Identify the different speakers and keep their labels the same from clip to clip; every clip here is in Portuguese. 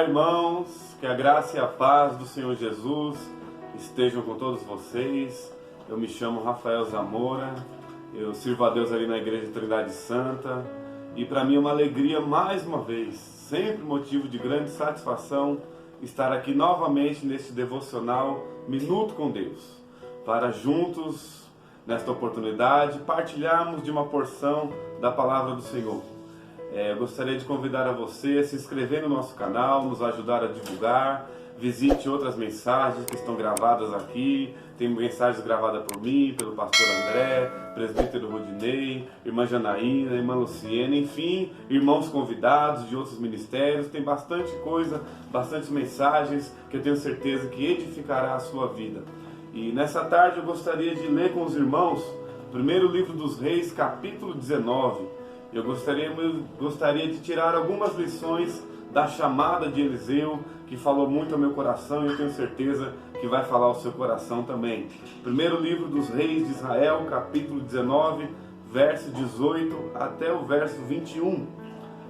Speaker 1: Olá, irmãos, que a graça e a paz do Senhor Jesus estejam com todos vocês. Eu me chamo Rafael Zamora, eu sirvo a Deus ali na Igreja Trindade Santa e para mim é uma alegria mais uma vez, sempre motivo de grande satisfação estar aqui novamente neste devocional Minuto com Deus, para juntos, nesta oportunidade, partilharmos de uma porção da Palavra do Senhor. Eu gostaria de convidar a você a se inscrever no nosso canal, nos ajudar a divulgar, visite outras mensagens que estão gravadas aqui, tem mensagens gravadas por mim, pelo pastor André, presbítero Rodinei, irmã Janaína, irmã Luciena, enfim, irmãos convidados de outros ministérios, tem bastante coisa, bastantes mensagens que eu tenho certeza que edificará a sua vida. E nessa tarde eu gostaria de ler com os irmãos o primeiro livro dos Reis, capítulo 19, Eu gostaria de tirar algumas lições da chamada de Eliseu, que falou muito ao meu coração e eu tenho certeza que vai falar ao seu coração também. Primeiro livro dos Reis de Israel, capítulo 19, verso 18 até o verso 21.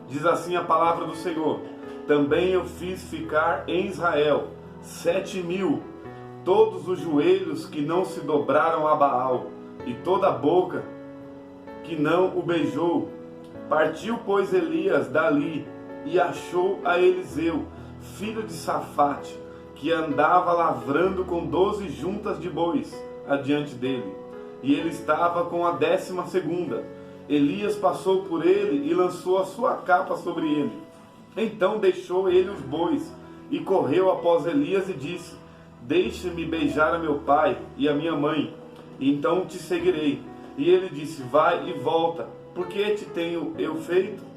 Speaker 1: Diz assim a palavra do Senhor: Também eu fiz ficar em Israel 7.000, todos os joelhos que não se dobraram a Baal, e toda a boca que não o beijou. Partiu, pois, Elias dali e achou a Eliseu, filho de Safate, que andava lavrando com 12 juntas de bois adiante dele, e ele estava com a 12ª. Elias passou por ele e lançou a sua capa sobre ele. Então deixou ele os bois e correu após Elias e disse: Deixe-me beijar a meu pai e a minha mãe, e então te seguirei. E ele disse: Vai e volta, porque te tenho eu feito?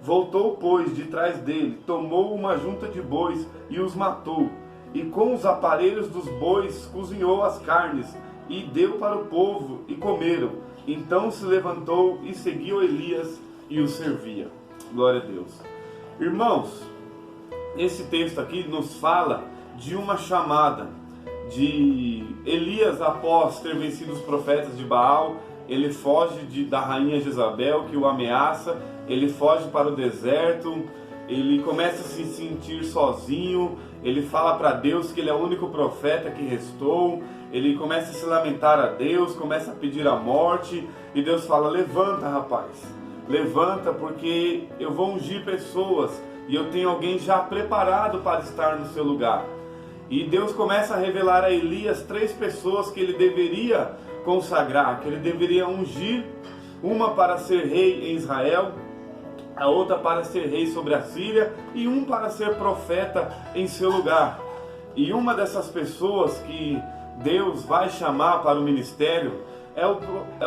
Speaker 1: Voltou, pois, de trás dele, tomou uma junta de bois e os matou, e com os aparelhos dos bois cozinhou as carnes, e deu para o povo, e comeram. Então se levantou e seguiu Elias e o servia. Glória a Deus. Irmãos, esse texto aqui nos fala de uma chamada de Elias após ter vencido os profetas de Baal. Ele foge da rainha Jezabel, que o ameaça, ele foge para o deserto, ele começa a se sentir sozinho, ele fala para Deus que ele é o único profeta que restou, ele começa a se lamentar a Deus, começa a pedir a morte, e Deus fala: levanta, rapaz, levanta, porque eu vou ungir pessoas, e eu tenho alguém já preparado para estar no seu lugar. E Deus começa a revelar a Elias 3 pessoas que ele deveria consagrar, que ele deveria ungir, uma para ser rei em Israel, a outra para ser rei sobre a Síria, e um para ser profeta em seu lugar. E uma dessas pessoas que Deus vai chamar para o ministério é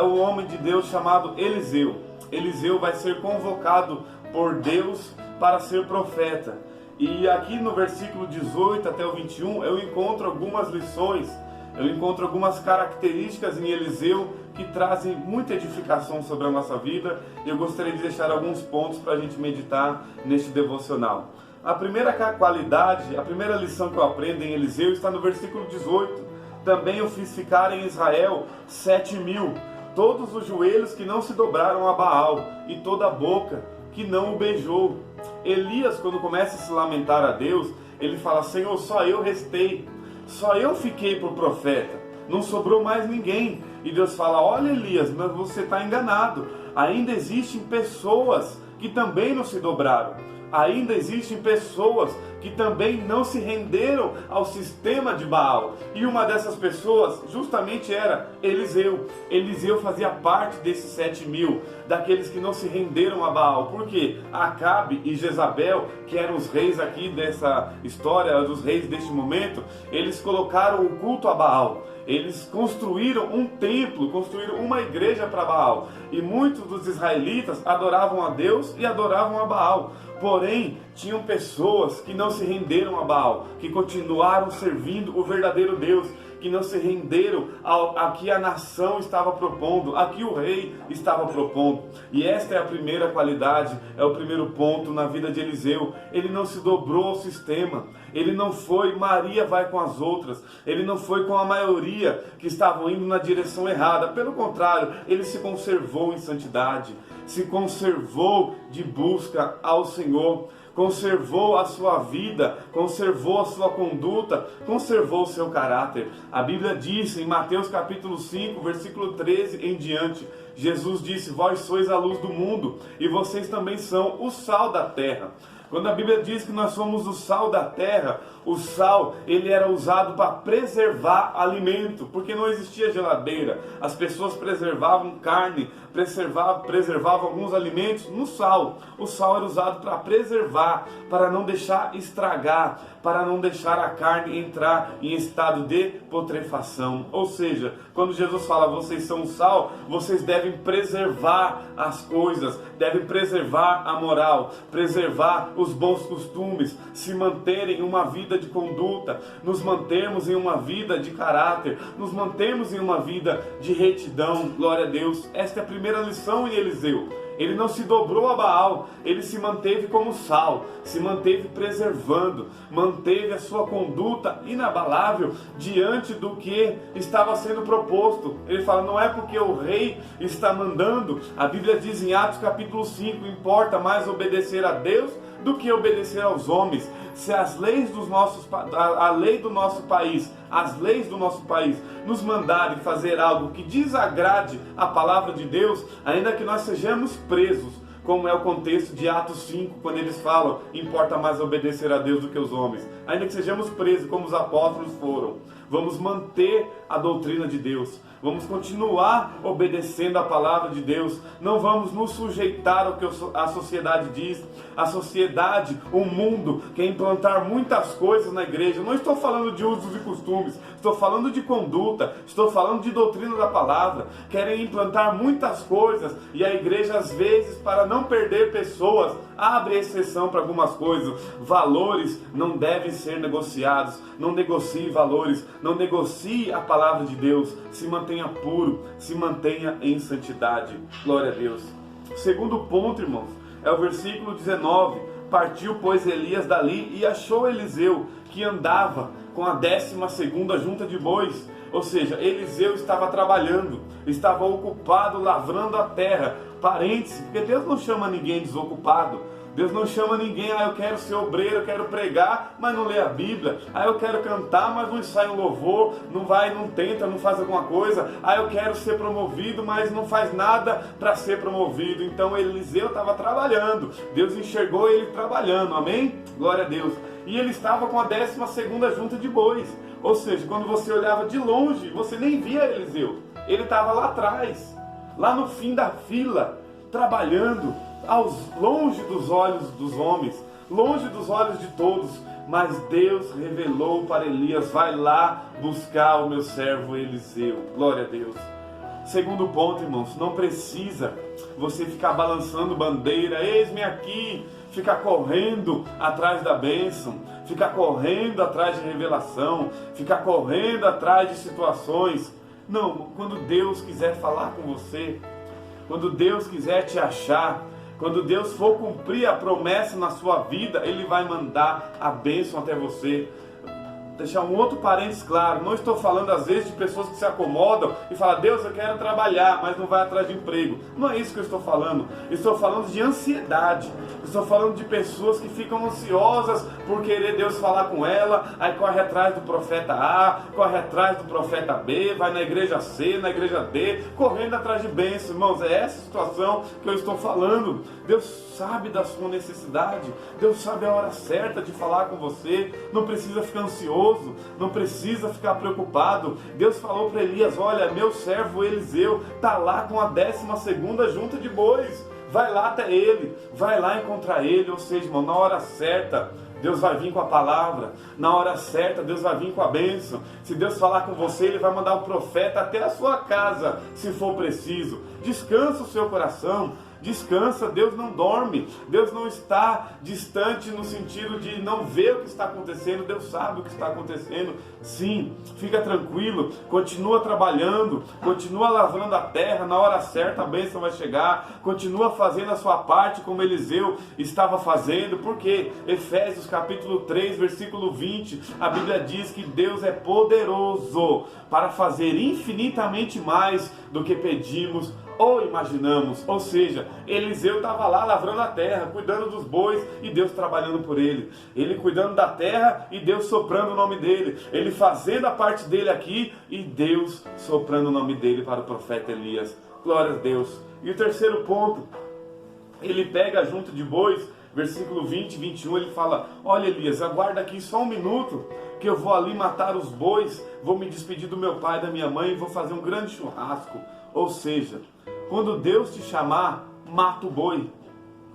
Speaker 1: o homem de Deus chamado Eliseu. Eliseu vai ser convocado por Deus para ser profeta. E aqui no versículo 18 até o 21 eu encontro algumas lições, eu encontro algumas características em Eliseu que trazem muita edificação sobre a nossa vida. E eu gostaria de deixar alguns pontos para a gente meditar neste devocional. A primeira qualidade, a primeira lição que eu aprendo em Eliseu está no versículo 18. Também eu fiz ficar em Israel 7.000, todos os joelhos que não se dobraram a Baal, e toda a boca que não o beijou. Elias, quando começa a se lamentar a Deus, ele fala: Senhor, só eu restei, só eu fiquei por profeta, não sobrou mais ninguém. E Deus fala: olha, Elias, mas você está enganado, ainda existem pessoas que também não se dobraram, ainda existem pessoas que também não se renderam ao sistema de Baal. E uma dessas pessoas justamente era Eliseu. Eliseu fazia parte desses 7.000, daqueles que não se renderam a Baal. Por quê? Acabe e Jezabel, que eram os reis aqui dessa história, os reis deste momento, eles colocaram o culto a Baal. Eles construíram um templo, construíram uma igreja para Baal. E muitos dos israelitas adoravam a Deus e adoravam a Baal. Porém, tinham pessoas que não se renderam a Baal, que continuaram servindo o verdadeiro Deus, que não se renderam a que a nação estava propondo, a que o rei estava propondo. E esta é a primeira qualidade, é o primeiro ponto na vida de Eliseu. Ele não se dobrou ao sistema, ele não foi Maria vai com as outras, ele não foi com a maioria que estavam indo na direção errada. Pelo contrário, ele se conservou em santidade, se conservou de busca ao Senhor. conservou a sua vida, conservou a sua conduta, conservou o seu caráter. A Bíblia diz em Mateus capítulo 5, versículo 13 em diante, Jesus disse: vós sois a luz do mundo e vocês também são o sal da terra. Quando a Bíblia diz que nós somos o sal da terra, o sal, ele era usado para preservar alimento, porque não existia geladeira. As pessoas preservavam carne, preservavam alguns alimentos no sal. O sal era usado para preservar, para não deixar estragar, para não deixar a carne entrar em estado de putrefação. Ou seja, quando Jesus fala, vocês são o sal, vocês devem preservar as coisas, devem preservar a moral, preservar os bons costumes, se manterem em uma vida de conduta, nos mantermos em uma vida de caráter, nos mantermos em uma vida de retidão. Glória a Deus. Esta é a primeira lição em Eliseu. Ele não se dobrou a Baal, ele se manteve como sal, se manteve preservando, manteve a sua conduta inabalável diante do que estava sendo proposto. Ele fala, não é porque o rei está mandando, a Bíblia diz em Atos capítulo 5, importa mais obedecer a Deus do que obedecer aos homens. Se as leis a lei do nosso país, as leis do nosso país nos mandarem fazer algo que desagrade a palavra de Deus, ainda que nós sejamos presos, como é o contexto de Atos 5, quando eles falam, importa mais obedecer a Deus do que os homens, ainda que sejamos presos, como os apóstolos foram, vamos manter a doutrina de Deus, vamos continuar obedecendo a palavra de Deus, não vamos nos sujeitar ao que a sociedade diz. A sociedade, o mundo, quer implantar muitas coisas na igreja. Não estou falando de usos e costumes, estou falando de conduta, estou falando de doutrina da palavra. Querem implantar muitas coisas e a igreja, às vezes, para não perder pessoas, abre exceção para algumas coisas. Valores não devem ser negociados. Não negocie valores, não negocie a palavra de Deus. Se mantenha puro, se mantenha em santidade. Glória a Deus. O segundo ponto, irmãos, é o versículo 19. Partiu, pois, Elias dali e achou Eliseu, que andava com a 12ª junta de bois. Ou seja, Eliseu estava trabalhando, estava ocupado lavrando a terra. Parênteses, porque Deus não chama ninguém desocupado. Deus não chama ninguém, eu quero ser obreiro, eu quero pregar, mas não lê a Bíblia. Eu quero cantar, mas não ensaia um louvor, não vai, não tenta, não faz alguma coisa. Eu quero ser promovido, mas não faz nada para ser promovido. Então Eliseu estava trabalhando, Deus enxergou ele trabalhando, amém? Glória a Deus. E ele estava com a 12ª junta de bois. Ou seja, quando você olhava de longe, você nem via Eliseu. Ele estava lá atrás, lá no fim da fila, trabalhando, longe dos olhos dos homens, longe dos olhos de todos, mas Deus revelou para Elias, vai lá buscar o meu servo Eliseu. Glória a Deus. Segundo ponto, irmãos, não precisa você ficar balançando bandeira, eis-me aqui, ficar correndo atrás da bênção, ficar correndo atrás de revelação, ficar correndo atrás de situações. Não, quando Deus quiser falar com você, quando Deus quiser te achar, quando Deus for cumprir a promessa na sua vida, Ele vai mandar a bênção até você. Deixar um outro parênteses claro, não estou falando às vezes de pessoas que se acomodam e falam, Deus, eu quero trabalhar, mas não vai atrás de emprego. Não é isso que eu estou falando. Estou falando de ansiedade. Estou falando de pessoas que ficam ansiosas por querer Deus falar com ela, aí corre atrás do profeta A, corre atrás do profeta B, vai na igreja C, na igreja D, correndo atrás de bênçãos. Irmãos, é essa situação que eu estou falando. Deus sabe da sua necessidade, Deus sabe a hora certa de falar com você, não precisa ficar ansioso, não precisa ficar preocupado. Deus falou para Elias, olha, meu servo Eliseu está lá com a 12ª junta de bois, vai lá até ele, vai lá encontrar ele. Ou seja, irmão, na hora certa, Deus vai vir com a palavra, na hora certa Deus vai vir com a bênção. Se Deus falar com você, Ele vai mandar o profeta até a sua casa, se for preciso. Descansa o seu coração, descansa, Deus não dorme, Deus não está distante no sentido de não ver o que está acontecendo, Deus sabe o que está acontecendo. Sim, fica tranquilo, continua trabalhando, continua lavrando a terra, na hora certa a bênção vai chegar, continua fazendo a sua parte como Eliseu estava fazendo, porque Efésios capítulo 3, versículo 20, a Bíblia diz que Deus é poderoso para fazer infinitamente mais do que pedimos ou imaginamos. Ou seja, Eliseu estava lá lavrando a terra, cuidando dos bois e Deus trabalhando por ele. Ele cuidando da terra e Deus soprando o nome dele. Ele fazendo a parte dele aqui e Deus soprando o nome dele para o profeta Elias. Glória a Deus. E o terceiro ponto, ele pega junto de bois, versículo 20 e 21, ele fala: olha, Elias, aguarda aqui só um minuto, que eu vou ali matar os bois, vou me despedir do meu pai e da minha mãe e vou fazer um grande churrasco. Ou seja, quando Deus te chamar, mata o boi.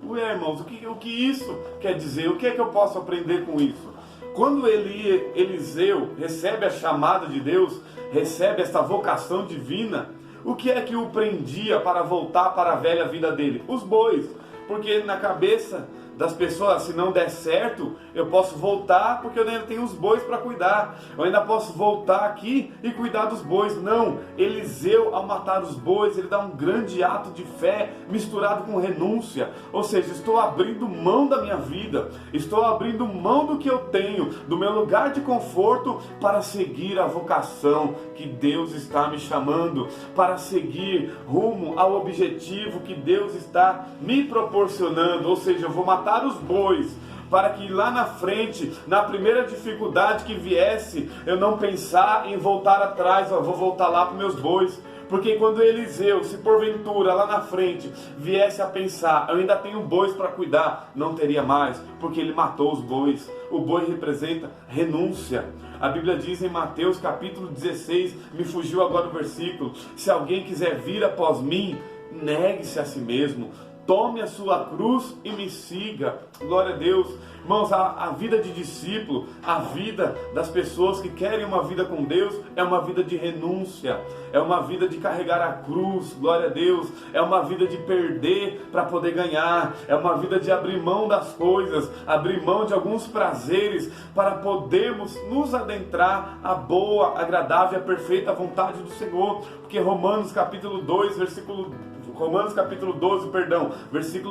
Speaker 1: Ué, irmãos, o que isso quer dizer? O que é que eu posso aprender com isso? Quando Eliseu recebe a chamada de Deus, recebe essa vocação divina, o que é que o prendia para voltar para a velha vida dele? Os bois. Porque na cabeça das pessoas, se não der certo, eu posso voltar porque eu ainda tenho os bois para cuidar. Eu ainda posso voltar aqui e cuidar dos bois. Não, Eliseu, ao matar os bois, ele dá um grande ato de fé misturado com renúncia. Ou seja, estou abrindo mão da minha vida, estou abrindo mão do que eu tenho, do meu lugar de conforto, para seguir a vocação que Deus está me chamando, para seguir rumo ao objetivo que Deus está me proporcionando. Ou seja, eu vou matar os bois, para que lá na frente, na primeira dificuldade que viesse, eu não pensar em voltar atrás, eu vou voltar lá para os meus bois. Porque quando Eliseu, se porventura lá na frente, viesse a pensar, eu ainda tenho bois para cuidar, não teria mais, porque ele matou os bois. O boi representa renúncia. A Bíblia diz em Mateus capítulo 16, me fugiu agora o versículo: se alguém quiser vir após mim, negue-se a si mesmo, tome a sua cruz e me siga. Glória a Deus. Irmãos, a vida de discípulo, a vida das pessoas que querem uma vida com Deus, é uma vida de renúncia, é uma vida de carregar a cruz. Glória a Deus. É uma vida de perder para poder ganhar, é uma vida de abrir mão das coisas, abrir mão de alguns prazeres, para podermos nos adentrar à boa, agradável e a perfeita vontade do Senhor. Porque Romanos capítulo 12, versículo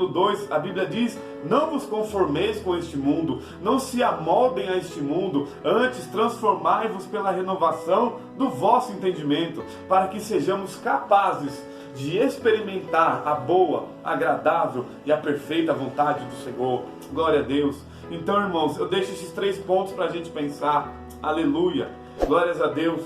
Speaker 1: 2, a Bíblia diz: não vos conformeis com este mundo, não se amoldem a este mundo, antes transformai-vos pela renovação do vosso entendimento, para que sejamos capazes de experimentar a boa, agradável e a perfeita vontade do Senhor. Glória a Deus. Então, irmãos, eu deixo esses 3 pontos para a gente pensar. Aleluia. Glórias a Deus.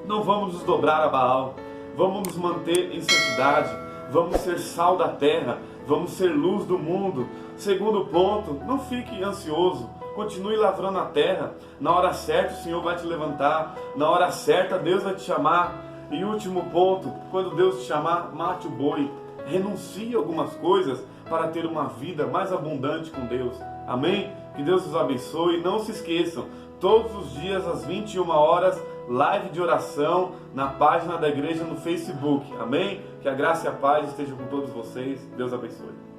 Speaker 1: Não vamos nos dobrar a Baal, vamos nos manter em santidade, vamos ser sal da terra, vamos ser luz do mundo. Segundo ponto, não fique ansioso, continue lavrando a terra. Na hora certa o Senhor vai te levantar, na hora certa Deus vai te chamar. E último ponto, quando Deus te chamar, mate o boi, renuncie a algumas coisas para ter uma vida mais abundante com Deus. Amém? Que Deus os abençoe. Não se esqueçam, todos os dias às 21 horas, live de oração na página da igreja no Facebook. Amém? Que a graça e a paz estejam com todos vocês. Deus abençoe.